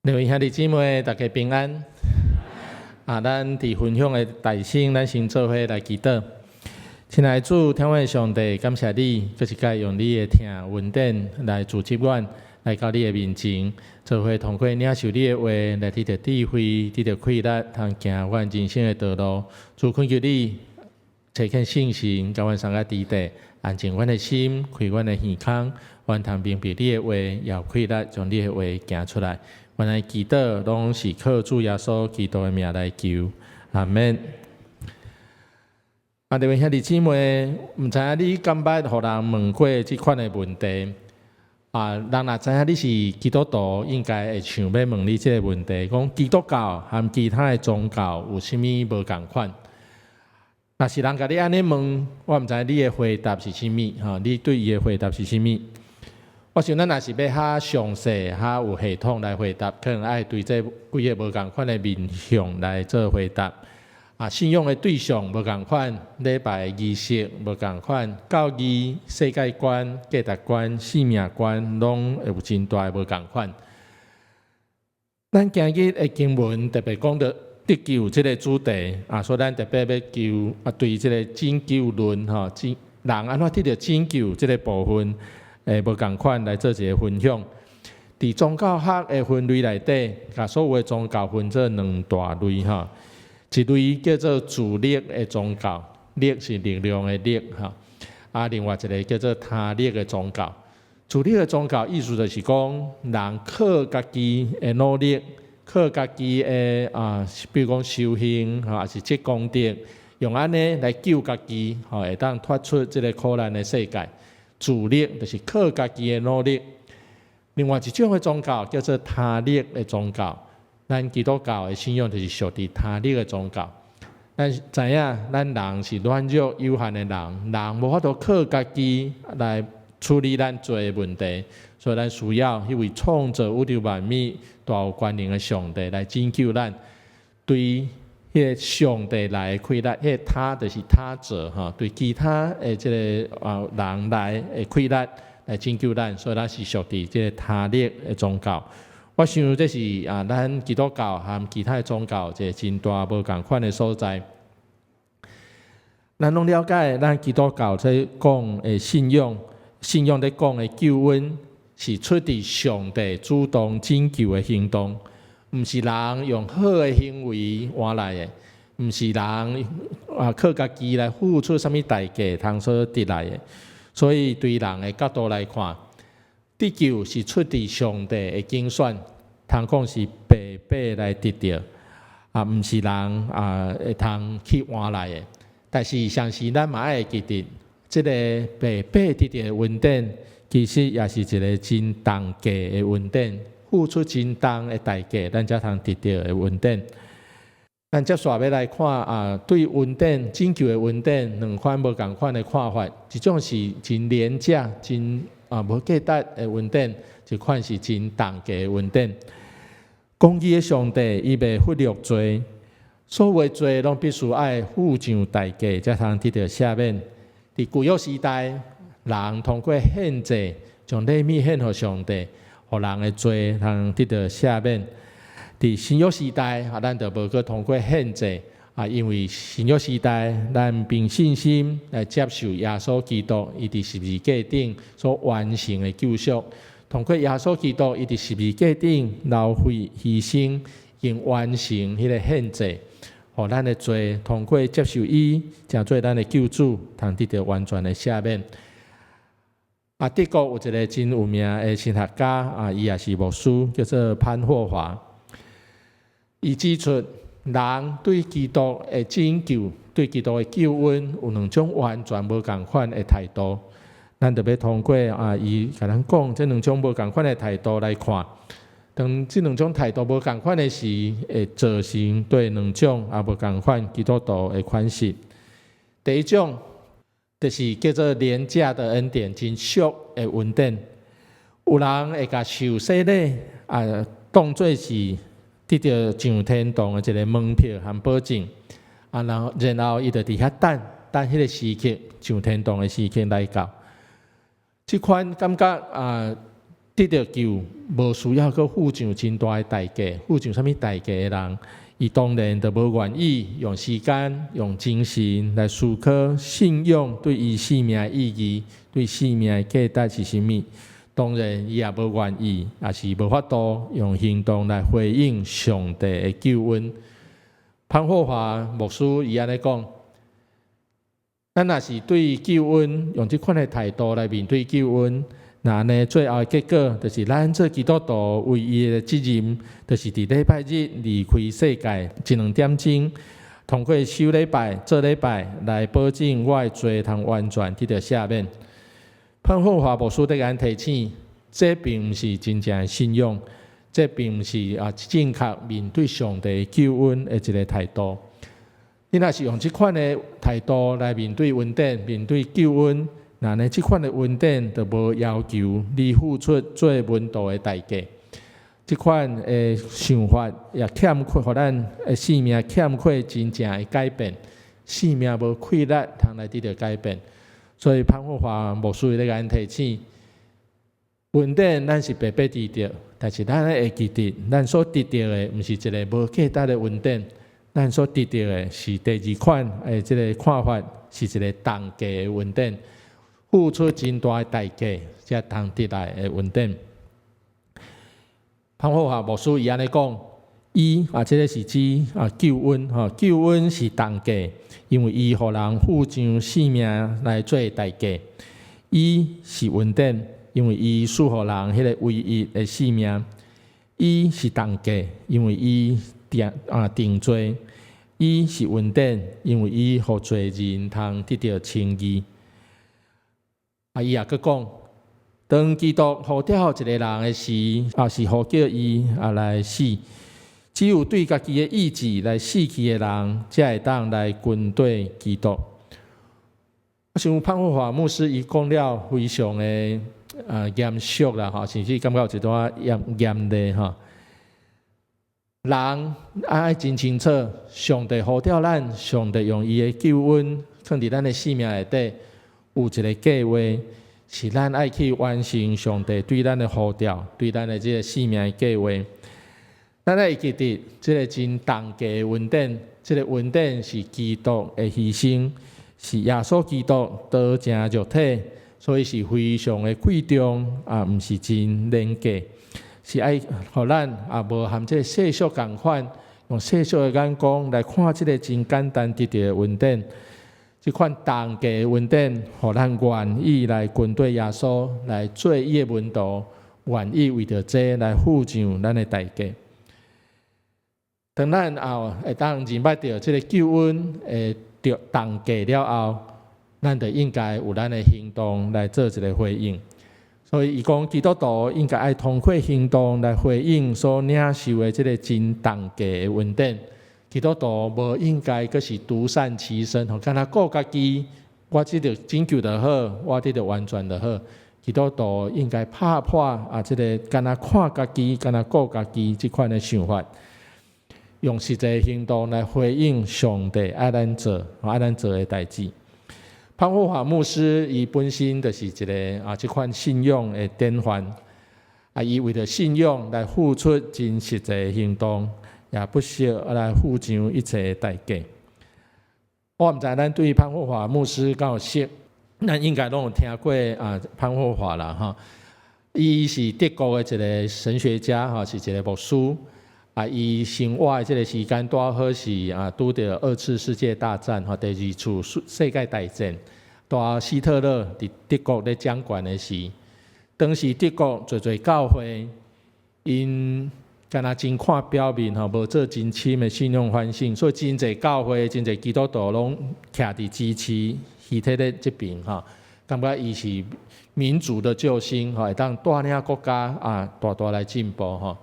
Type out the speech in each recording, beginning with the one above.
各位兄弟姊妹，大家平安。咱伫分享的大圣，咱先做伙来祈祷。亲爱的主，天父上帝，感谢你，搁一届用你的听恩典来组织阮，来到你的面前，做伙通过领受你的话，来得到智慧，得到快乐，通行阮人生的道路。主恳求你，找见信心，甲阮三个伫地，安静阮的心，开阮的耳孔，阮通明白你的话，也快乐将你的话行出来。阮来祈祷，拢是靠主耶稣基督的名来求，阿门。各位兄弟姊妹，毋知影你敢捌互人问过即款的问题？人若知影你是基督徒，应该会想要问你即个问题：讲基督教和其他的宗教有啥物无共款？若是人甲你安尼问，我毋知你的回答是啥物？你对伊的回答是啥物？我想咱若是要较详细、较有系统来回答，可能爱对这几个无共款的面向来做回答。信仰的对象无共款，礼拜仪式无共款，教义、世界观、价值观、生命观，拢会有真大无共款。咱今日的经文特别讲到得救这个主题，所以咱特别要求对这个拯救论人安怎得到拯救这个部分。无共款来做一个分享。伫宗教学的分类内底，把所有的宗教分做两大类一类叫做自力的宗教，力是力量的力另外一个叫做他力的宗教。自力的宗教意思就是讲，人靠家己的努力，靠家己的比如讲修行还是积功德，用安尼来救家己，会当脱出这个苦难的世界。自力就是靠家己的努力。另外一种的宗教叫做他力的宗教，咱基督教的信仰就是属于他力的宗教。咱知影，咱人是软弱有限的人无法度靠家己来处理咱做的问题，所以咱需要迄位创造宇宙万物、大有权能的上帝来拯救咱。对于迄个上帝来的快乐，迄个他就是他者对其他的这个人来的快乐来拯救咱，所以咱是属于这个他力的宗教。我想这是咱基督教和其他的宗教一个真大无共款的所在。咱拢了解，咱基督教在讲的信仰在讲的救恩是出自上帝主动拯救的行动。毋是人用好的行为换来的，毋是人靠家己来付出什么代价通所得来的。所以对人的角度来看，得救是出自上帝的精选，通讲是白白来得到，毋是人会通去换来的。但是相信咱嘛爱记得，这个白白得到的恩典，其实也是一个真重价的恩典。付出真重的代价，咱才通得到的恩典。咱接下来来看对恩典拯救的恩典，两款无共款的看法。一种是真廉价、真无价值的恩典，一款是真重价的恩典。公义的上帝，伊袂忽略罪，所有的罪拢必须爱付上代价，才通得到赦免。伫旧约时代，人通过献祭，将礼物献予上帝。互人的罪通得到赦免。伫新约时代，咱就无去通过献祭因为新约时代，咱凭信心来接受耶稣基督伊伫十字架顶所完成的救赎。通过耶稣基督伊伫十字架顶流血牺牲，因完成迄个献祭，互咱的罪通过接受伊，成做咱的救主，通得到完全的赦免。德国有一个真有名的神学家伊也是牧师，叫做潘霍华。伊指出，人对基督的拯救、对基督的救恩，有两种完全无共款的态度。咱特别通过伊甲咱讲，这两种无共款的态度来看，当这两种态度无共款的时，会造成对两种无共款基督徒的款式。第一种，就是叫做廉价的恩典，真俗的恩典。有人会甲受洗礼当作是得到上天堂的一个门票和保证然后伊就伫遐等迄个时刻，上天堂的时刻来到。这款感觉得到救，无需要去付上真大的代价，付上啥物代价的人，伊当然就无愿意用时间、用精神来思考信仰对伊生命的意义，对生命的价值是啥物。当然，伊也无愿意，也是无法度用行动来回应上帝的救恩。潘霍华牧师伊安尼讲，咱若是对救恩用即款的态度来面对救恩，那呢最后的结果就是咱做基督徒唯一的责任，就是伫礼拜日离开世界1-2点钟，通过守礼拜、做礼拜来保证我的罪通完全得到赦免。潘霍华牧师对咱提醒，这并毋是真正的信仰，这并毋是正确面对上帝救恩的一个态度。你若是用这款的态度来面对恩典、面对救恩，那呢，这款的恩典就无要求你付出最稳度的代价。这款的想法也欠缺，互咱的生命欠缺真正的改变，生命无气力通来得到改变。所以潘霍华牧师咧，咱提醒，恩典咱是白白得到，但是咱会记得，咱所得到的，毋是一个无价值的恩典，咱所得到的是第二款诶，即个看法是一个重价的恩典，付出真大的代价才通得来的恩典。潘霍华牧师伊安尼讲，即个是指救恩救恩是重价。因为伊互人付上生命来做代价，伊是恩典，因为伊赐互人迄个唯一的生命；伊是重价，因为伊定罪；伊是恩典，因为伊互罪人通得到称义。伊也佫讲，当基督呼召一个人的时，是呼叫伊来死。只有对家己的意志来死去的人，才会当来跟对基督。我想潘霍华牧师伊讲了非常的严肃啦，甚至感觉有一段严厉哈。人爱真清楚，上帝呼召咱，上帝用伊的救恩放伫咱的生命内底，有一个计划，是咱爱去完成上帝对咱的呼召，对咱的这个生命的计划。咱会记得，这个真重价的恩典，这个恩典是基督的牺牲，是耶稣基督道成肉体，所以是非常的贵重，毋是真廉价，是爱互咱无含这世俗共款，用世俗的眼光来看这个真简单得到的恩典。这款重价的恩典，互咱愿意来跟对耶稣，来做伊的门徒，愿意为着这来付上咱的代价。当咱会当认捌到这个救恩得重价了后，咱就应该有咱的行动来做一个回应。所以，伊讲基督徒应该爱通过行动来回应所领受的这个真重价的恩典。基督徒无应该阁是独善其身，吼，干那顾家己，我即着拯救就好，我即着完全就好。基督徒应该拍破这个干那看家己，干那顾家己这款的想法。用实际行动来回应上帝爱咱做的代志。潘霍华牧师伊本身就是一个这款信仰的典范。伊为了信仰来付出真实际行动，也不惜来付上一切代价。我毋知咱对潘霍华牧师敢有熟，咱应该拢有听过潘霍华啦哈。伊是德国的一个神学家是一个牧师。伊生活的这个时间拄好是拄到2次世界大战第2次世界大战，希特勒伫德国咧掌权的时，当时德国侪教会，因敢若真看表面无做真深的信仰反省，所以真侪教会、真侪基督徒拢徛伫支持希特勒这边感觉伊是民主的救星会当带领国家大来进步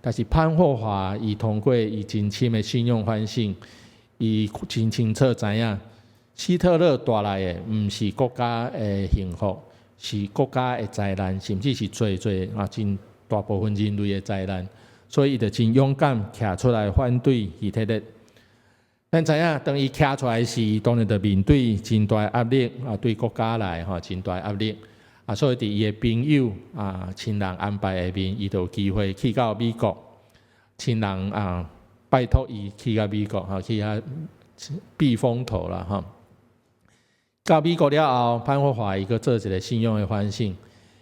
但是潘霍华伊通过伊真深的信仰反省，伊真清楚知影，希特勒带来的毋是国家的幸福，是国家的灾难，甚至是最真大部分人类的灾难。所以伊就真勇敢徛出来反对希特勒。咱知影，当伊徛出来时，当然就面对真大压力对国家来真大压力所以伫伊的朋友亲人安排下面，伊就有机会去到美国，亲人拜托伊去到美国去遐避风头啦哈。到美国了后，潘霍华伊个做一个信用的反省，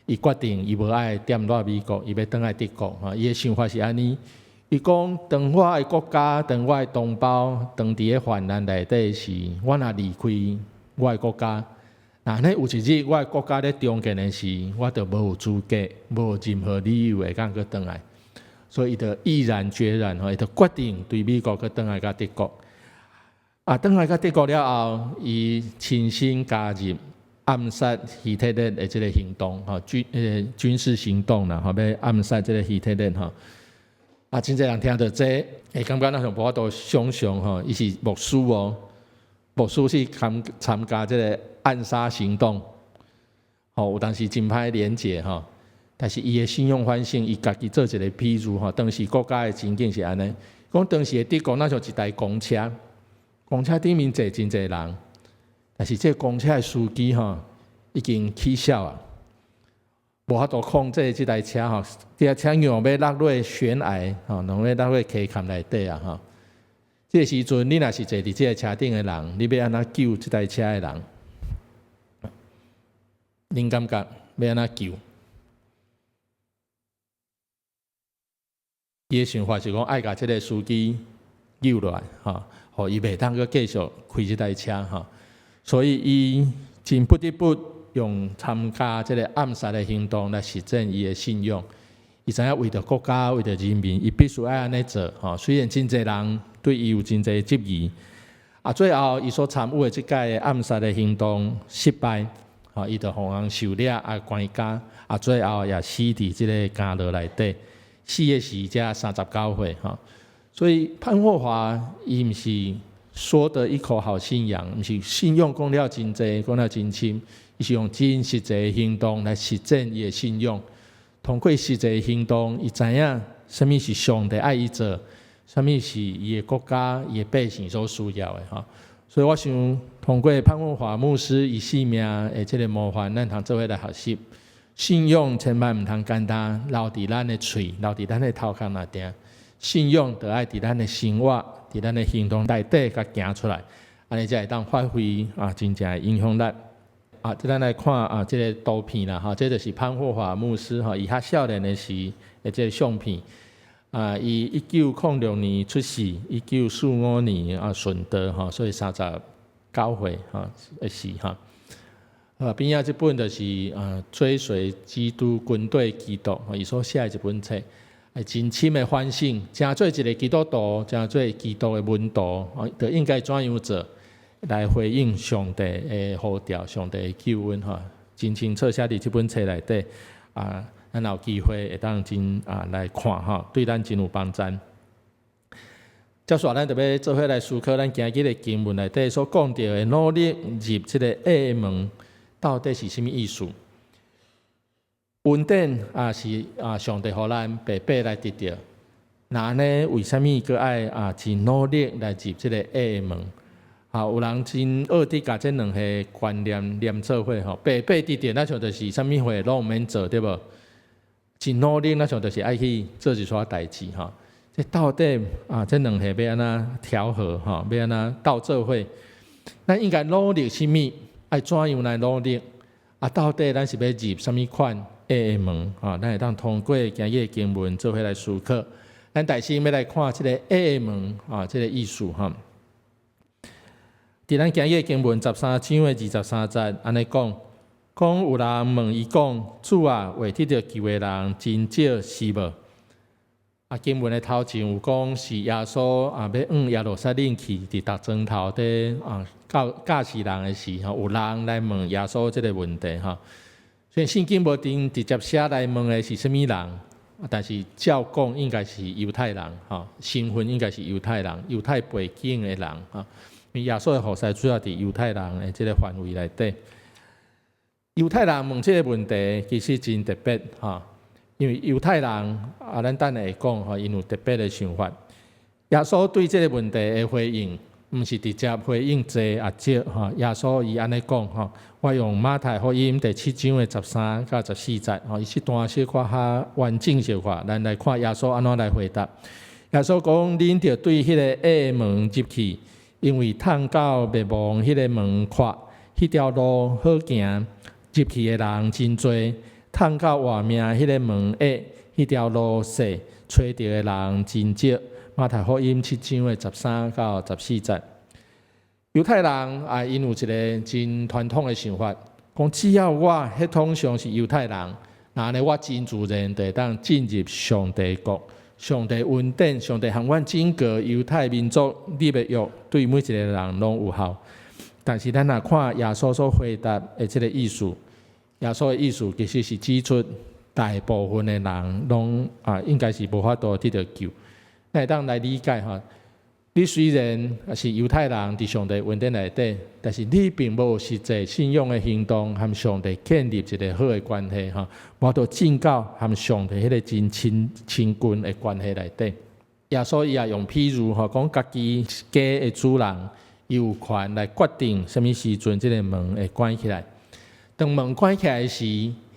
伊决定伊无爱踮落美国，伊要转来德国伊的想法是安尼。伊讲，当我的国家，当我的同胞，当伫个患难内底时，我若离开我的国家，那有一日我的国家咧中建的时，我就无有资格，无有任何理由会当去转来，所以伊就毅然决然伊就决定对美国去转来到德国。转来到德国了后，伊亲身加入暗杀希特勒的这个行动军事行动啦，要暗杀这个希特勒真侪人听到这，会感觉那像无法度想象伊是牧师牧师去参加这个暗杀行动，有当时真歹连结但是伊的信用反省，伊家己做一个譬如当时国家的情景是安尼，讲当时的德国那像一台公车，公车顶面坐真侪人，但是这公车的司机已经起痟啊。无法度控制这台车这台车要落落悬崖要落落溪坎内底这时阵，你若是坐伫这个车顶的人，你要安怎救这台车的人？恁感觉要安怎救？伊的想法是讲爱甲这个司机救落来互伊袂当去继续开这台车所以伊真不得不用参加这个暗杀的行动来实证伊的信用。伊知影为着国家、为着人民，伊必须爱安尼做虽然真侪人对伊有真侪质疑最后伊所参与的这届暗杀的行动失败伊就互人受掠关监最后也死伫这个监牢内底，死的时才39岁所以潘霍华伊毋是说的一口好信仰，毋是信用讲了真济，讲了真深，伊是用真实际的行动来实证伊的信用。通过实际的行动，伊知影什么是上帝爱伊做，什么是伊的国家、伊的百姓所需要的所以我想通过潘霍华牧师伊生命的这个模范，咱通做伙来学习。信用千万毋通简单留伫咱的嘴，留伫咱的头壳内底。信用就爱伫咱的生活、伫咱的行动内底甲行出来，安尼才会当发挥真正的影响力。咱来看这个图片啦这就是潘霍华牧师伊较少年的时的这个相片伊1906年出世，1945年顺德所以39岁的时边仔这本就是追随基督军队基督伊所写的一本册，真深的反省，真做一个基督徒，真做基督的门徒就应该怎样做来回应上帝的呼召，上帝的救恩真清楚写伫这本册内底咱有机会会当真来看对咱真有帮助。接下来咱就要做伙来思考咱今日的经文内底所讲到的努力入这个爱门到底是什么意思？恩典是上帝予咱白白来得到，那呢为什么佮爱真努力来入这个爱门？有人真学伫甲这两个观念连做伙白白得到，那像就是什么货拢毋免做，对无？真努力，那像就是爱去做一撮代志这到底这两个要安怎调和要安怎斗做伙？咱应该努力什么？爱怎样来努力？到底咱是要入什么款爱的门咱会当通过今日的经文做伙来思考。咱第先要来看这个爱的门这个意思伫咱今日的经文13章的23节，安尼讲有人问伊讲：主为得到救的人真少是无？经文的头前有讲是耶稣要往耶路撒冷去，伫逐庄头底教示人的时有人来问耶稣这个问题虽然圣经无直接写来问的是什么人，但是照讲应该是犹太人身份应该是犹太人，犹太背景的人因为耶稣的后世主要伫犹太人的这个范围内底。犹太人问这个问题其实真特别因为犹太人咱等下会讲因有特别的想法。耶稣对这个问题的回应毋是直接回应这啊节吼，耶稣伊安尼讲吼，我用马太福音第7章的13到14节吼，伊这段小可较完整小可，咱来看耶稣安怎来回答。耶稣讲：恁着对迄个矮门入去，因为通到灭亡迄个门闊，迄条路好行，入去的人真多；通到活命迄个门矮，迄条路细，找到的人真少。马太福音7章的13到14节，犹太人啊，因有一个真传统的想法，讲只要我迄通常是犹太人，那呢我真自然就当进入上帝国。上帝恩典，上帝向阮整个犹太民族立的约，对每一个人拢有效。但是咱若看耶稣所回答的这个意思，耶稣的意思其实是指出大部分的人拢应该是无法度得到救。会当来理解吼，你虽然是犹太人伫上帝恩典内底，但是你并无实际信仰的行动，和上帝建立一个好的关系吼，无到进到和上帝迄个真亲近的关系内底。耶稣伊也用譬如吼，讲家己家的主人有权来决定什么时阵这个门会关起来。当门关起来时，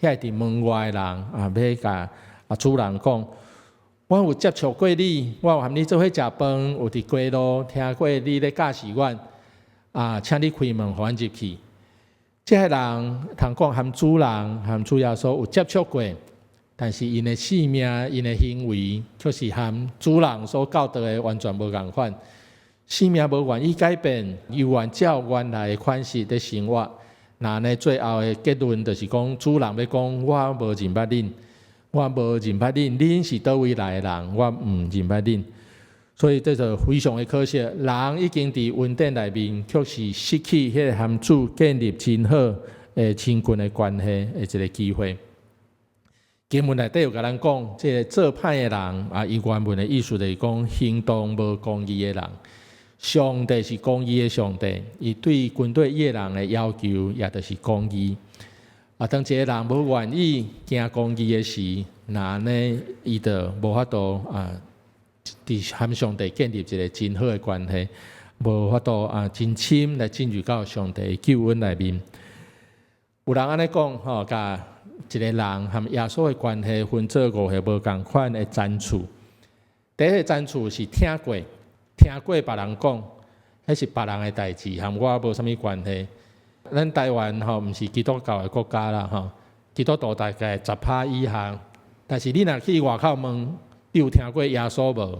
遐伫门外的人要甲主人讲。我有接触过你，我有和你做伙食饭，有伫街路听过你咧教示阮，请你开门，互阮入去。这些人通讲和主人、和主耶稣有接触过，但是因的性命、因的行为，却是和主人所教导的完全无共款。性命无愿意改变，又愿照原来的款式在生活。那呢，最后的结论就是讲，主人要讲，我无认捌恁。我无认捌恁，恁是倒位来的人，我毋认捌恁，所以这就非常的可惜。人已经伫恩典内面，却是失去迄个和主建立真好的亲近的关系的一个机会。经文内底有甲咱讲，这个做歹的人伊原文的意思就是讲行动无公义的人。上帝是公义的上帝，伊对军队野人的要求也就是公义。当一个人无愿意行公义的时，那呢，伊就无法度伫和上帝建立一个真好的关系，无法度真深来进入到上帝的救恩内面。有人安尼讲吼，甲一个人和耶稣的关系分做5个无共款的赞处。第一个赞处是听过别人讲，迄是别人的代志，和我无啥物关系。咱台湾毋是基督教的国家啦基督徒大概10%以下，但是你若去外口问，你有听过耶稣无？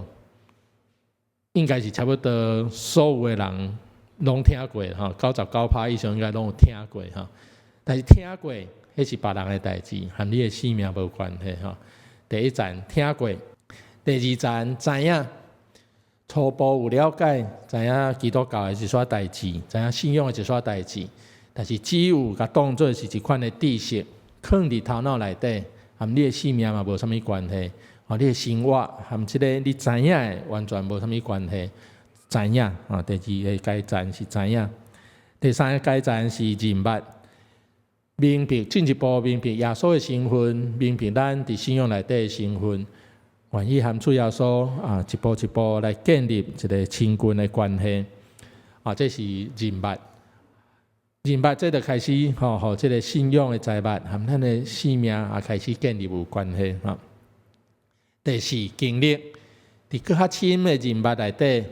应该是差不多所有的人拢听过99%以上应该拢有听过但是听过，迄是别人的代志，和你的性命无关系第一站听过，第二站知影，初步有了解，知影基督教的一撮代志，知影信仰的一撮代志。但是只有甲当作是一款的知识，藏伫头脑内底，和你的性命嘛无啥物关系。你的生活和这个你知影的完全无啥物关系。知影第二个阶段是知影，第三个阶段是认捌，明白进一步明白耶稣的身份，明白咱伫信仰内底的身份，愿意和主耶稣一步一步来建立一个亲近的关系。这是认捌。认捌这就开始互这个信仰的知捌，和咱的生命开始建立有关系第四，经历，伫更较深的认捌内底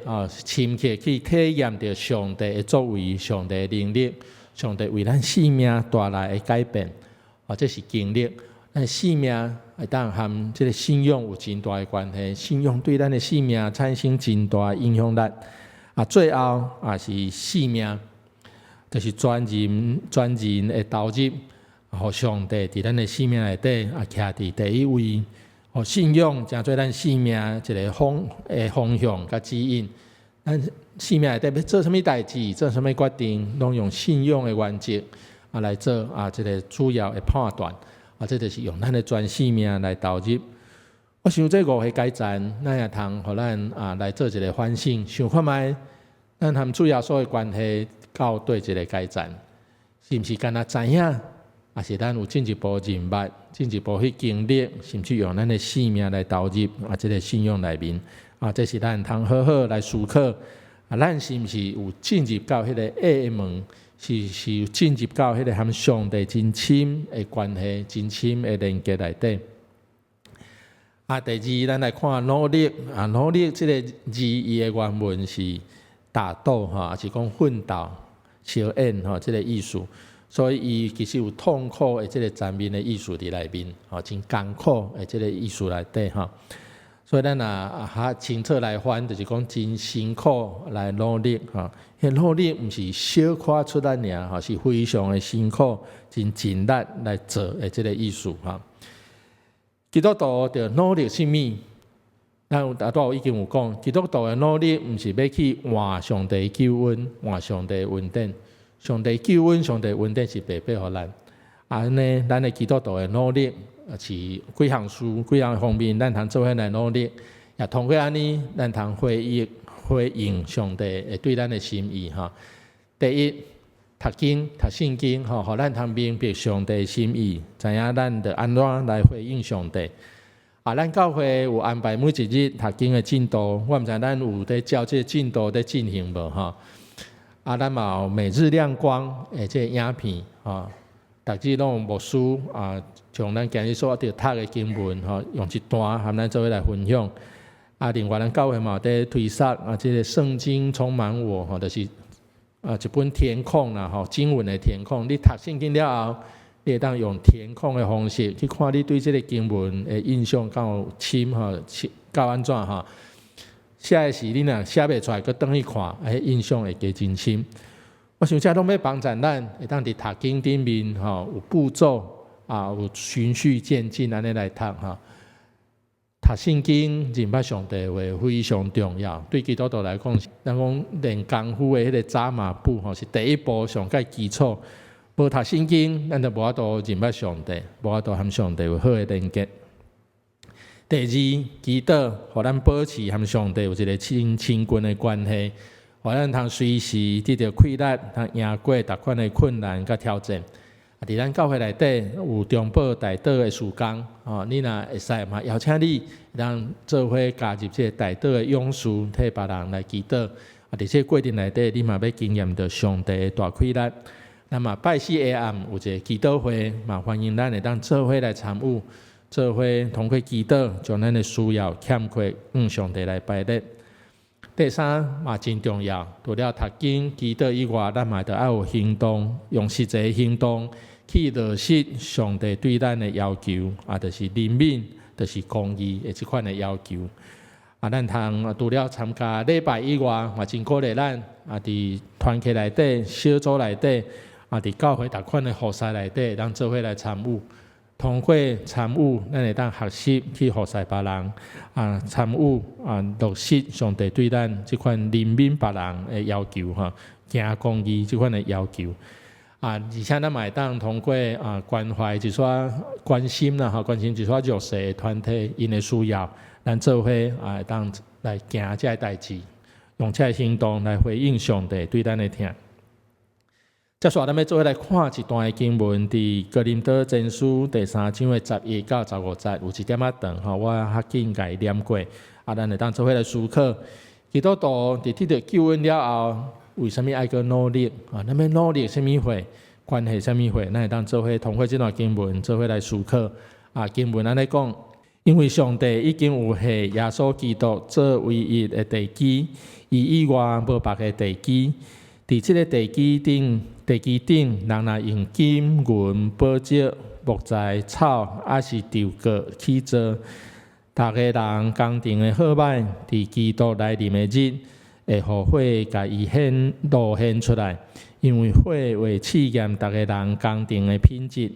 深刻去体验到上帝的作为、上帝的能力、上帝为咱生命带来的改变这是经历。咱生命会当和这个信仰有真大的关系，信仰对咱的生命产生真大的影响力最后是生命。就是全人的投入，互上帝伫咱的生命内底徛伫第一位，互信仰成做咱生命一个方向甲指引。咱生命内底要做啥物代志，做啥物决定，拢用信仰的原则来做这个主要的判断这就是用咱的全生命来投入。我想这5个阶段，咱也通互咱来做一个反省，想看觅咱和主要所的关系。到对一个阶段，是毋是干那知影，还是咱有进一步认捌、进一步去经历，甚至用咱的生命来投入这个信仰内面这是咱通好好来思考咱是毋是有进入到迄个爱的门？是有进入到迄个和上帝真亲的关系、真亲的连接内底。第二，咱来看努力努力这个字义的原文是打斗也是讲奋斗、相演这个意思。所以伊其实有痛苦的这个层面的意思伫内面，真艰苦的这个意思内底所以咱较清楚来翻，就是讲真辛苦来努力迄努力毋是小可出来尔是非常的辛苦、真尽力来做的这个意思基督徒着努力什么？咱有已经有讲，基督徒的努力毋是要去换上帝救恩、换上帝恩典。上帝救恩、上帝恩典是白白互咱。安尼，咱的基督徒的努力是几项事、几项方面，咱通做伙来努力。也通过安尼，咱通回应上帝对咱的心意第一，读经、读圣经互咱通明白上帝的心意，知影咱着安怎来回应上帝。咱教会有安排每一日读经的进度，我毋知咱有在照这进度在进行无咱嘛有每日亮光的这影片逐日拢有牧师从咱今日所着读的经文用一段和咱做伙来分享。另外咱教会嘛有在推广这个圣经充满我就是一本填空啦经文的填空。你读圣经了后，你会当用填空的方式去看你对这个经文的印象够深够安怎写的时你若写袂出来，佮转去看，印象会加真深。我想这拢要帮助咱，会当伫读经顶面有步骤有循序渐进安尼来读读圣经认捌上帝话非常重要。对基督徒来讲，咱讲练功夫的迄个扎马步是第一步上介基础。无读圣经，咱就无法度认捌上帝，无法度和上帝有好的连接。第二，祈祷，互咱保持和上帝有一个亲近的关系，互咱通随时得到快乐，通赢过逐款的困难甲挑战。伫咱教会内底有中保代祷的时间你若会使嘛，邀请你让做伙加入这代祷的勇士，替别人来祈祷。伫这过程内底，你嘛要经验到上帝的大快乐。那么拜四下暗有一个祈祷会，嘛欢迎咱会当做伙来参与。做伙通过祈祷，将咱的需要欠缺上帝来摆列。第三嘛真重要，除了读经、祈祷以外，咱嘛得要有行动，用实际的行动去落实上帝对咱的要求，就是怜悯，就是公义的这款的要求。咱通除了参加礼拜以外，嘛真鼓励咱伫团契内底、小组内底，伫教会逐款的服侍内底，咱做伙来参与。通过参与，咱会当学习去服侍别人参与落实上帝对咱这款怜悯别人的要求行公义这款的要求而且咱嘛会当通过关怀一些关心关心一些弱势的团体因的需要，咱做伙会当来行这代志，用这行动来回应上帝对咱的听。接下来，咱要做伙来看一段的经文，伫哥林多前书第3章的11到15节，有一点仔长我较紧甲伊念过。咱会当做伙来思考，基督徒伫得到救恩了后，为什么爱去努力咱要努力什么货？关系什么货？咱会当做伙通过这段经文做伙来思考。经文安尼讲，因为上帝已经有下耶稣基督做唯一的地基，伊以外无别个地基。伫即个地基顶，人若用金银、宝石、木材、草，还是稻谷去做，逐个人工程的好歹，伫基督来临的日，会互火甲伊露现出来，因为火会试验逐个人工程的品质。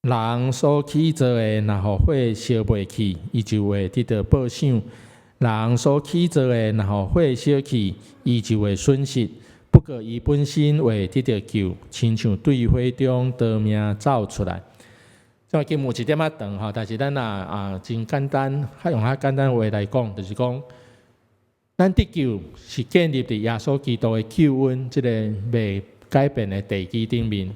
人所起做的，若互火烧袂去，伊就会得到报赏。人所起做的，若互火烧去，伊就会损失。不过伊本身会得到救，亲像对火中得命走出来。这经文一点仔长但是咱真简单，用较简单话来讲，就是讲，咱得救是建立伫耶稣基督的救恩这个未改变的地基顶面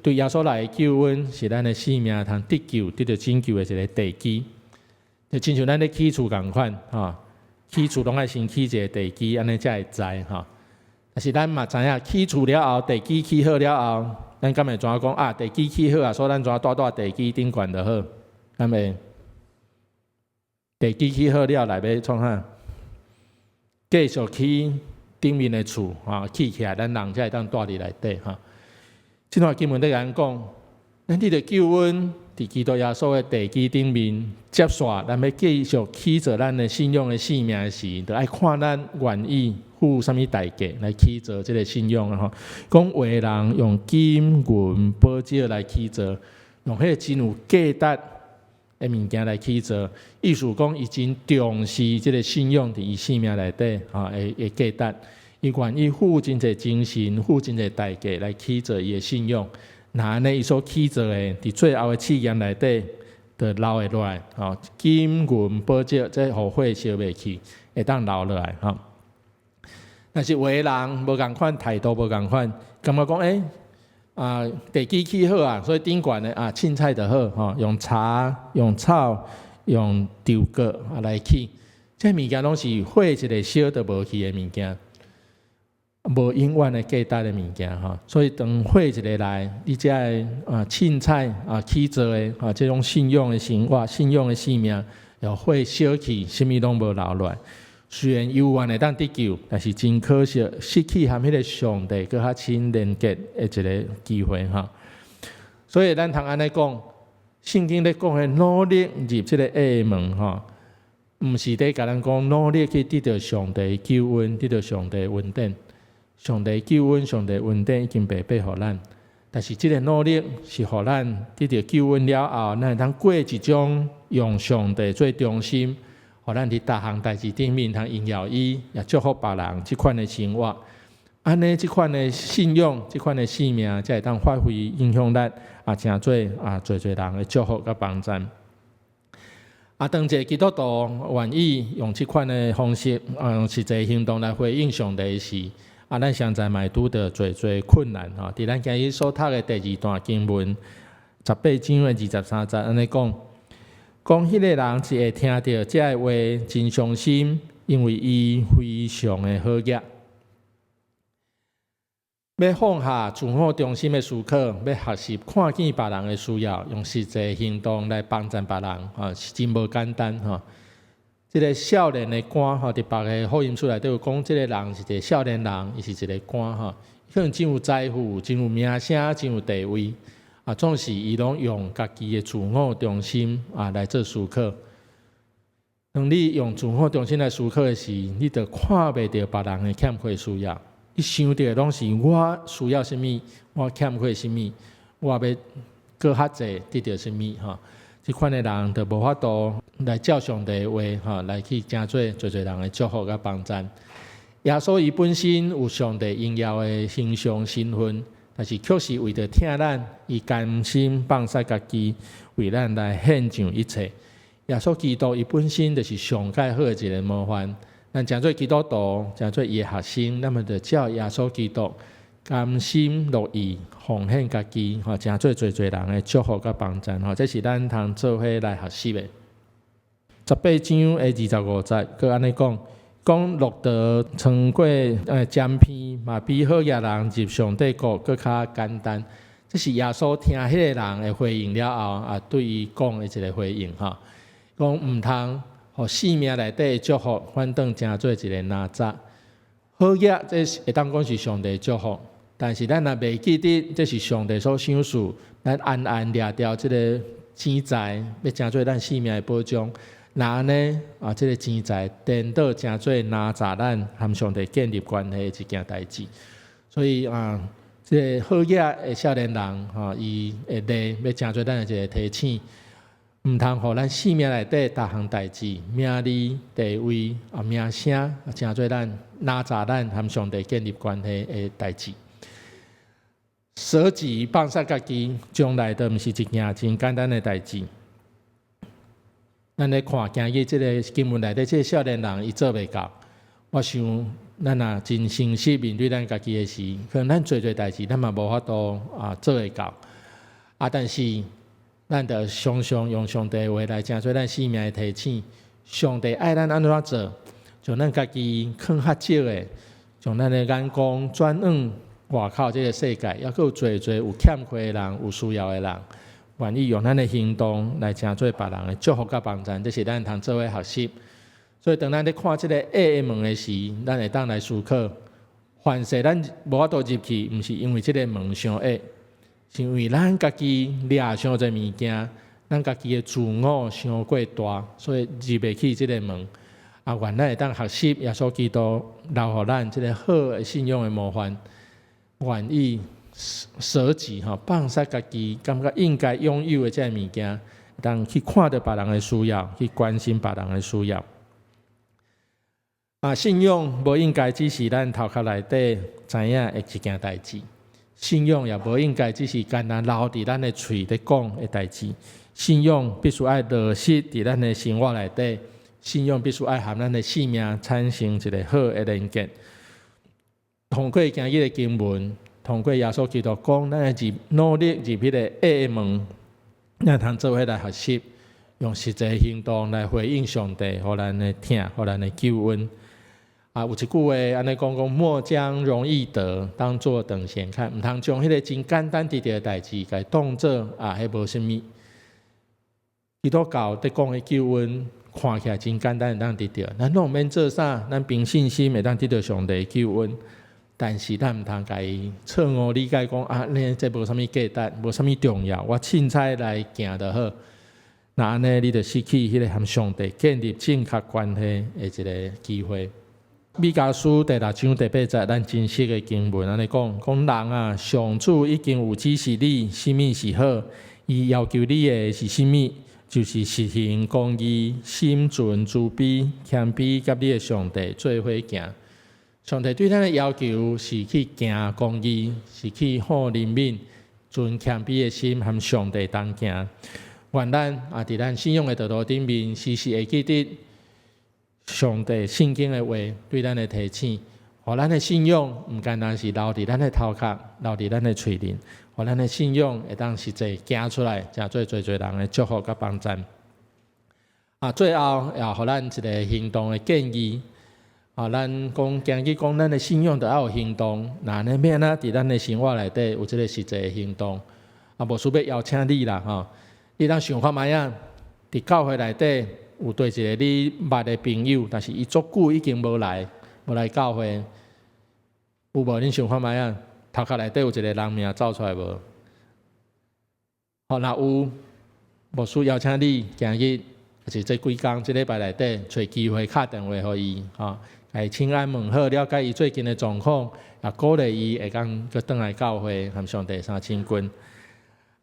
对耶稣来的救恩是咱的性命通得救、得到拯救的一个地基。就亲像咱咧起厝共款起厝拢爱先起一个地基，安尼才会栽吼。但是咱嘛知影，起厝了后，地基起好了后，咱敢会怎讲啊？地基起好啊，所以咱怎大地基顶悬就好，敢会？地基起好了，来要创啥？继续起顶面的厝起起来，咱人才会当住伫内底哈。这段经文在讲，咱你着救恩伫基督耶稣的地基顶面接续，咱要继续起做咱的信仰的生命时，着爱看咱愿意付什么代价来起做这个信仰啊！吼，讲有的人用金银宝石来起做，用迄个真有价值的物件来起做，意思讲伊真重视这个信仰伫伊生命内底的价值，伊愿意付真侪精神、付真侪代价来起做伊的信仰。那安尼伊所起做的，伫最后的试验内底，就留会落来。金银宝石，这互火烧袂去，会当留落来。但是有的人无共款态度，无共款，感觉讲地基起好啊，所以顶悬的凊彩就好，用茶、用草、用稻葛来起，这物件拢是火一个烧都无去的物件，无永远的价值的物件所以当火一个来，你才会凊彩起做的这种信仰的生活、信仰的生命，要火烧去，什么拢无留落来。虽然有缘会当得救，但是真可惜，失去和迄个上帝搁较亲连结的一个机会所以咱通安尼讲，圣经咧讲的努力入这个爱门毋是咧甲咱讲努力去得到上帝救恩，得到上帝恩典。上帝救恩、上帝恩典已经白白互咱，但是这个努力是互咱得到救恩了后，咱会当过一种用上帝做中心。互咱伫逐项代志顶面通荣耀伊，也祝福别人即款的生活。安尼即款的信仰、即款的生命，才会当发挥影响力诚做侪人的祝福甲帮助。当一个基督徒愿意用即款的方式，用实际行动来回应上帝时，咱现在嘛拄着侪困难伫咱今日所读的第二段经文，18章的23节，安尼讲。讲迄个人是会听到这个话真伤心，因为伊非常的好业。要放下自我中心的思考，要学习看见别人的需要，用实际行动来帮助别人是真无简单这个少年的官伫别个福音书内底有讲，这个人是一个少年人，伊是一个官可能真有财富、真有名声、真有地位。总是伊拢用家己的自我中心来做思考。当你用自我中心来思考的时，你就看袂到别人的欠缺需要。你想到的拢是我需要什么，我欠缺什么，我要搁较济得到什么这款的人就无法度来照上帝的话来去成做侪人的祝福甲帮助。耶稣伊本身有上帝荣耀的形象身份。但是，确实为着听咱，伊甘心放下家己，为咱来献上一切。耶稣基督伊本身就是上介好的一个模范。咱诚做基督徒，诚做伊的学生，那么就照耶稣基督甘心乐意奉献家己，诚做侪人的祝福甲帮助。这是咱通做伙来学习的。18章的25节，佮安尼讲。讲落得穿过江片，嘛比好业人入上帝国更较简单。这是耶稣听迄个人的回应了后对伊讲的一个回应讲毋通互生命内底的祝福反倒成做一个哪吒。好业这会当讲是上帝祝福，但是咱若袂记得这是上帝所想事，咱安掠掉这个钱财，要成做咱生命的保障。那安尼这个钱财颠倒成做哪吒咱和上帝建立关系的一件代志，所以这个好业的少年人伊会来要成做咱的一个提醒，毋通互咱生命内底逐项代志、名利、地位名声，成做咱哪吒咱和上帝建立关系的代志。舍己放下家己，将来都毋是一件真简单的代志。咱咧看今日即个经文内底，即个少年人伊做袂到。我想，咱若真诚实面对咱家己的事，可能咱做代志，咱嘛无法度做会到。但是咱着常常用上帝的话来成做咱生命的提醒。上帝爱咱安怎做，将咱家己放较少的，将咱的眼光转往外口这个世界，还佫有侪有欠缺的人、有需要的人，愿意用咱的行动来成做别人的祝福甲帮助，这是咱通做伙学习。所以当咱咧看即个爱的门的时，咱会当来思考，凡是咱无法度入去，毋是因为即个门伤矮，是因为咱家己掠伤侪物件，咱家己的自我伤过大，所以入袂去即个门。啊，原来会当学习耶稣基督留互咱即个好的信仰的模范，愿意舍己放下家己感觉应该拥有的即个物件，当去看到别人的需要，去关心别人的需要。信仰无应该只是咱头壳内底知影的一件代志，信仰也无应该只是简单留伫咱的嘴咧讲的代志。信仰必须爱落实伫咱的生活内底，信仰必须爱和咱的生命产生一个好的连结。通过今日的经文，通过耶稣基督讲，咱会努力入迄个爱的门，咱通做伙来学习，用实际行动来回应上帝，互咱的听，互咱的救恩。有一句话安尼讲，莫将容易得当作等闲看，毋通将迄个真简单直直的代志，甲当作迄无啥物。基督教伫讲的救恩，看起来真简单，会当得到。咱拢免做啥，咱凭信心会当得到上帝的救恩。但是咱毋通甲伊错误理解讲这无啥物价值，无啥物重要，我凊彩来行就好。那安尼你就失去迄个和上帝建立正确关系的一个机会。米迦书第6章第8节，咱真实的经文安尼讲人上主已经有指示你，什么是好，伊要求你的是什么，就是实行公义、心存慈悲、谦卑，甲你的上帝做伙行。上帝对咱的要求是去行公义，是去好人民，存谦卑的心，和上帝同行。愿咱伫咱信仰的道路顶面，时时会记得上帝圣经的话对咱的提醒，互咱的信仰毋单单是留伫咱的头壳，留伫咱的嘴面，互咱的信仰会当实际行出来，成做侪人的祝福甲帮助。最后也互咱一个行动的建议。咱今日讲咱的信仰，就要有行动。那呢，免伫咱的生活内底有即个实际的行动。无需要邀请你啦，你当想看卖啊？伫教会内底。有对一个你捌的朋友，但是伊足久已经无来教会，有无？恁想看卖啊？头壳内底有一个人名走出来无？若有，无需邀请你今日，就是这几工，这礼拜内底找机会打电话互伊，甲伊请安问好，了解伊最近的状况，也鼓励伊会当佮转来教会，和上帝相亲近。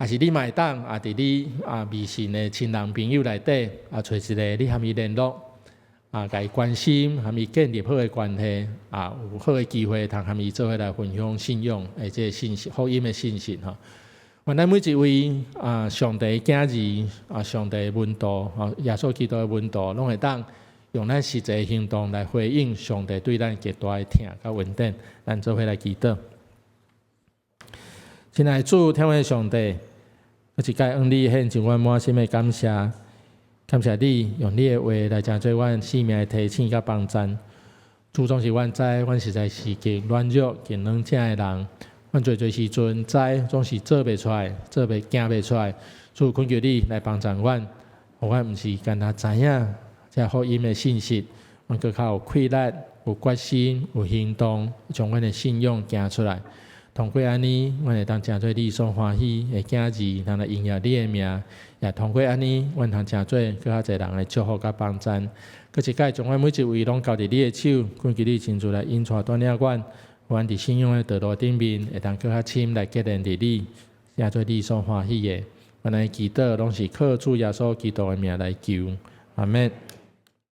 也是你嘛会当伫你微信的亲人朋友内底找一个你和伊联络甲伊关心，和伊建立好的关系有好的机会，通和伊做伙来分享信仰的这个信息、福音的信息愿咱每一位上帝的囝儿上帝的门徒耶稣基督的门徒，拢会当用咱实际的行动来回应上帝对咱极大的疼甲恩典。咱做伙来祈祷。亲爱的主，天父上帝，我一概向你献上阮满心的感谢，感谢你用你的话来成做阮生命的提醒甲帮助。主总是阮知，阮实在是个软弱、见软正的人，阮最时阵知总是做袂出来，行袂出来。主恳求你来帮助阮，互阮毋是干那知影这福音的信息，阮更较有气力、有决心、有行动，将阮的信仰行出来。通过安尼，阮会当成做你所欢喜的囝儿，通来荣耀你的名。也通过安尼，阮通成做更较侪人的祝福甲帮助。搁一摆，将阮每一位拢交伫你的手，恳求你亲自来引带锻炼阮，阮伫信仰的道路顶面，会当更较深来结连伫你，成做你所欢喜的。阮的祈祷拢是靠主耶稣基督的名来求，阿们。